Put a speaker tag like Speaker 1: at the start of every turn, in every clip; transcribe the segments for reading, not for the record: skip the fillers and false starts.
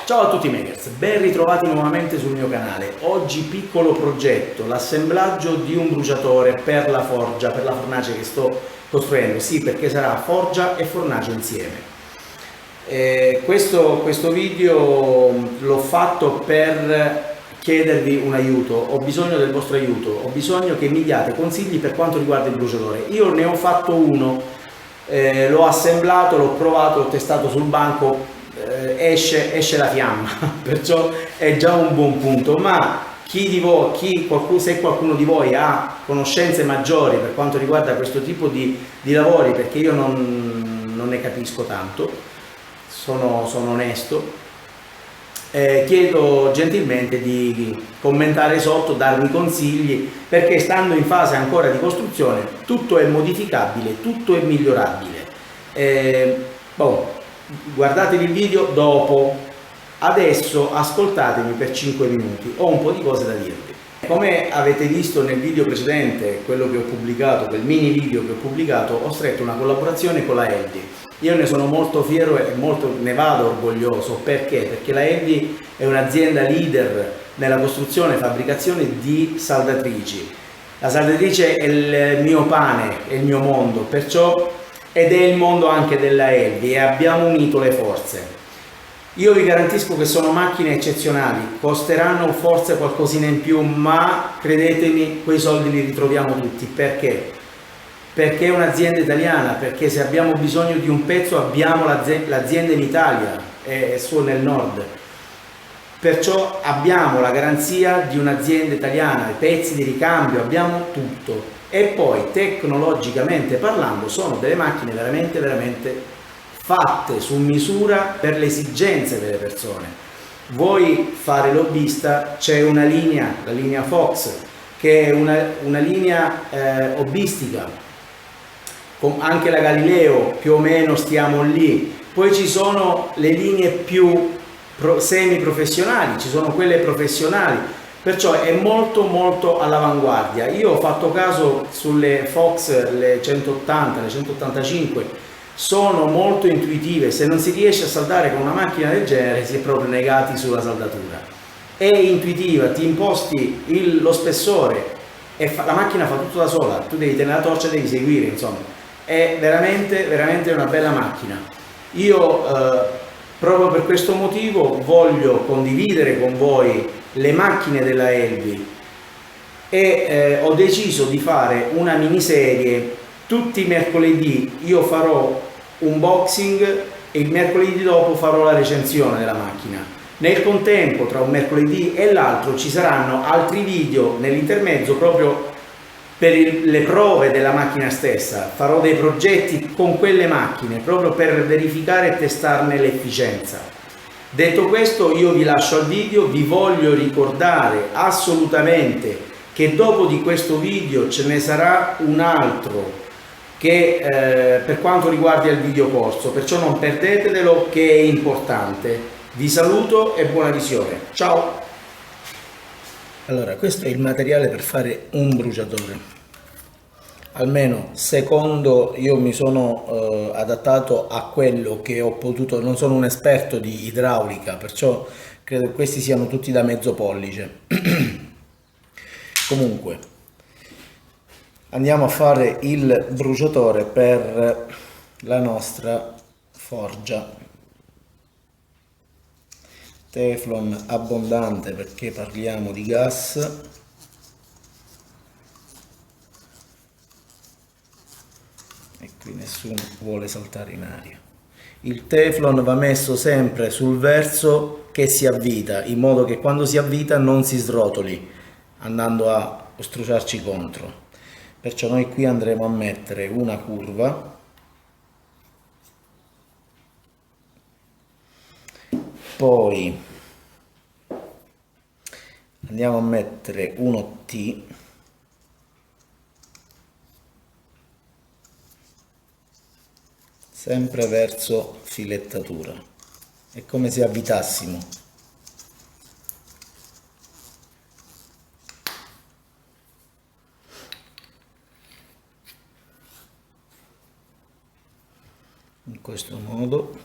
Speaker 1: Ciao a tutti makers, ben ritrovati nuovamente sul mio canale. Oggi piccolo progetto, l'assemblaggio di un bruciatore per la forgia, per la fornace che sto costruendo. Sì, perché sarà forgia e fornace insieme. Questo video l'ho fatto per chiedervi un aiuto, ho bisogno del vostro aiuto, ho bisogno che mi diate consigli per quanto riguarda il bruciatore. Io ne ho fatto uno, l'ho assemblato, l'ho provato, l'ho testato sul banco, esce la fiamma, perciò è già un buon punto. Ma se qualcuno di voi ha conoscenze maggiori per quanto riguarda questo tipo di lavori, perché io non ne capisco tanto, sono onesto, chiedo gentilmente di commentare sotto, darmi consigli, perché stando in fase ancora di costruzione tutto è modificabile, tutto è migliorabile. Guardatevi il video dopo, adesso ascoltatemi per 5 minuti, ho un po' di cose da dirvi. Come avete visto nel video precedente, quello che ho pubblicato, quel mini video che ho pubblicato, ho stretto una collaborazione con la Eldi. Io ne sono molto fiero e ne vado orgoglioso. Perché? Perché la Eldi è un'azienda leader nella costruzione e fabbricazione di saldatrici. La saldatrice è il mio pane, è il mio mondo, ed è il mondo anche della Eldi, e abbiamo unito le forze. Io vi garantisco che sono macchine eccezionali, costeranno forse qualcosina in più, ma credetemi, quei soldi li ritroviamo tutti. Perché? Perché è un'azienda italiana, perché se abbiamo bisogno di un pezzo abbiamo l'azienda in Italia, è su nel nord. Perciò abbiamo la garanzia di un'azienda italiana, i pezzi di ricambio, abbiamo tutto. E poi tecnologicamente parlando sono delle macchine veramente fatte su misura per le esigenze delle persone. Vuoi fare lobbista, c'è una linea, la linea Fox, che è una linea hobbistica, anche la Galileo più o meno stiamo lì. Poi ci sono le linee più semi professionali, ci sono quelle professionali, perciò è molto all'avanguardia. Io ho fatto caso sulle Fox, le 180, le 185, sono molto intuitive. Se non si riesce a saldare con una macchina del genere si è proprio negati sulla saldatura. È intuitiva, ti imposti lo spessore e la macchina fa tutto da sola, tu devi tenere la torcia, devi seguire, insomma è veramente una bella macchina. Io proprio per questo motivo voglio condividere con voi le macchine della Eldi e ho deciso di fare una miniserie. Tutti i mercoledì io farò unboxing e il mercoledì dopo farò la recensione della macchina. Nel contempo, tra un mercoledì e l'altro, ci saranno altri video nell'intermezzo proprio per le prove della macchina stessa. Farò dei progetti con quelle macchine proprio per verificare e testarne l'efficienza. Detto questo, io vi lascio al video. Vi voglio ricordare assolutamente che dopo di questo video ce ne sarà un altro che per quanto riguarda il video corso, perciò non perdetelo, che è importante. Vi saluto e buona visione, ciao! Allora, questo è il materiale per fare un bruciatore. Almeno secondo, io mi sono adattato a quello che ho potuto. Non sono un esperto di idraulica, perciò credo che questi siano tutti da mezzo pollice. Comunque andiamo a fare il bruciatore per la nostra forgia. Teflon abbondante perché parliamo di gas. E qui nessuno vuole saltare in aria. Il Teflon va messo sempre sul verso che si avvita, in modo che quando si avvita non si srotoli andando a struciarci contro. Perciò noi qui andremo a mettere una curva. Poi andiamo a mettere uno T, sempre verso filettatura. È come se avvitassimo. In questo modo.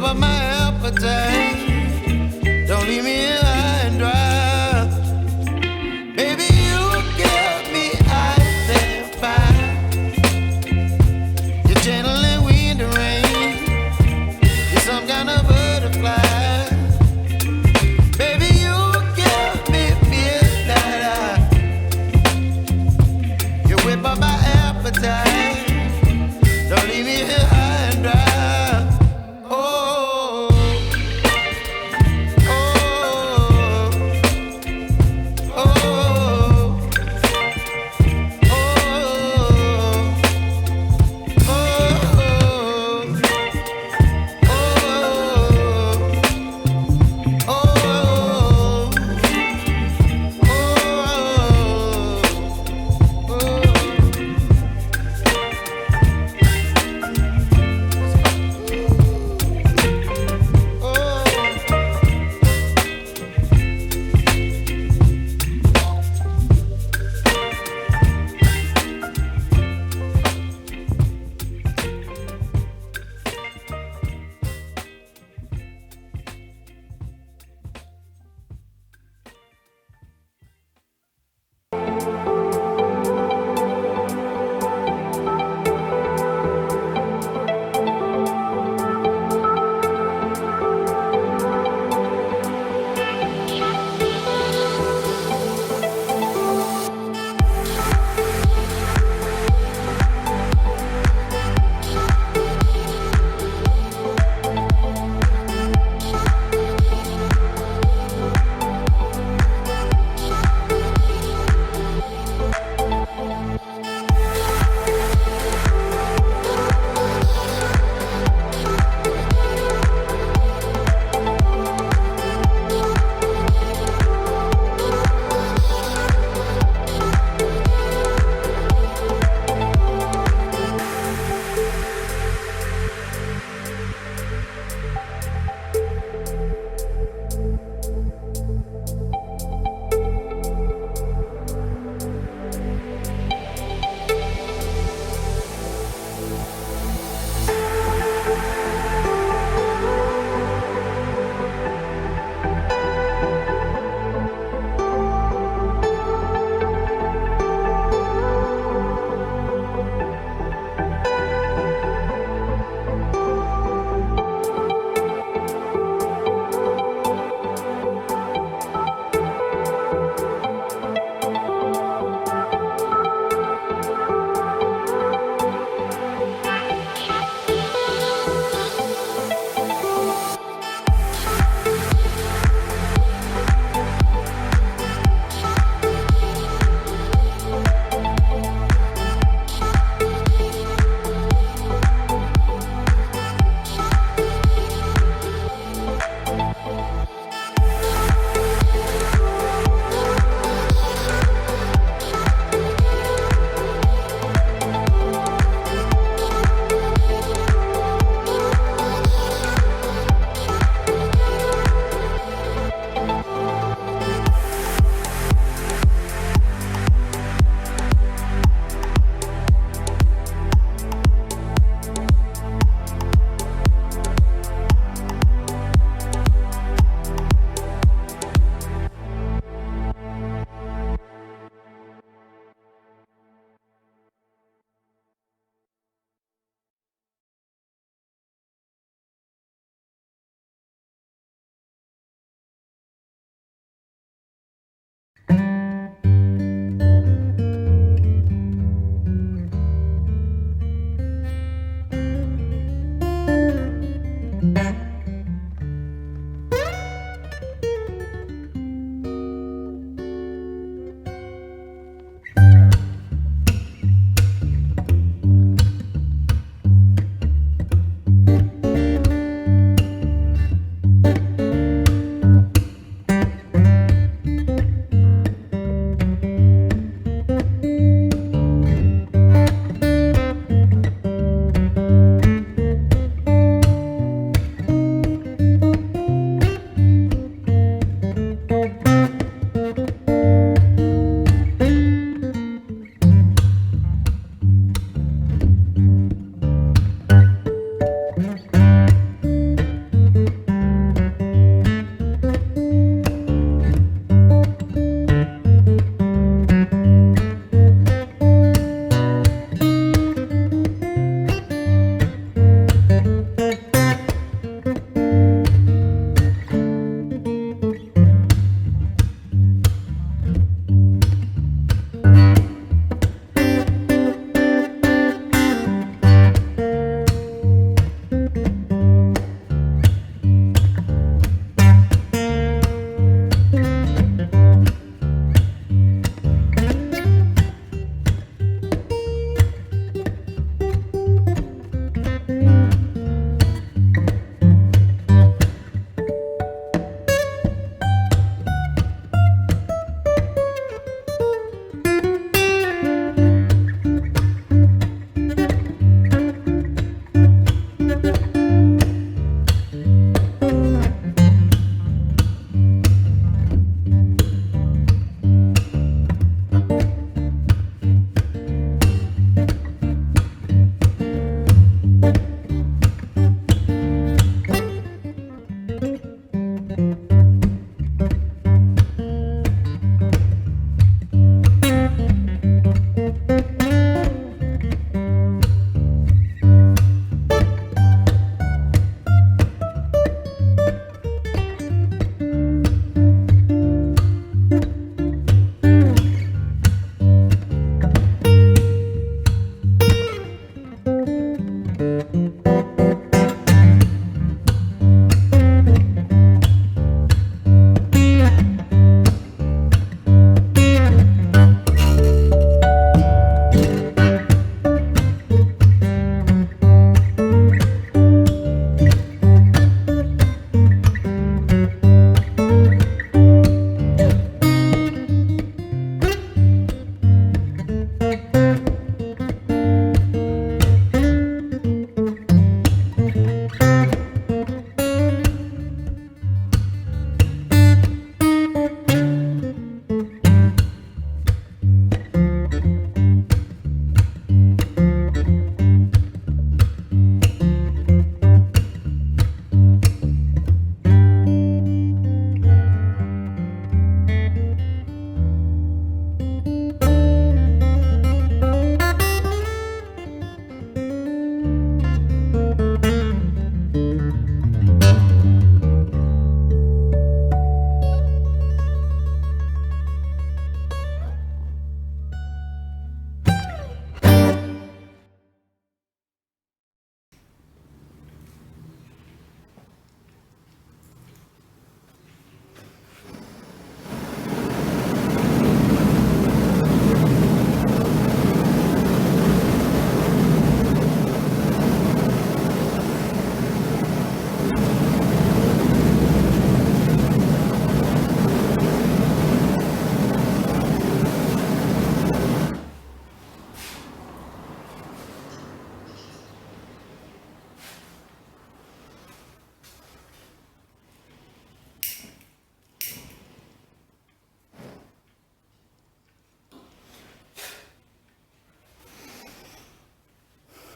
Speaker 2: up my appetite. Don't leave me here high and dry. Baby, you give me ice and fire. You're gentle and wind and rain. You're some kind of butterfly. Baby, you give me midnight. You whip up my appetite. Don't leave me here high and dry. Oh,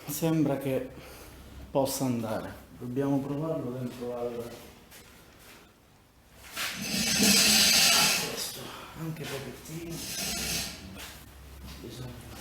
Speaker 1: sembra che possa andare. Dobbiamo provarlo dentro questo, anche pochettino. Bisogna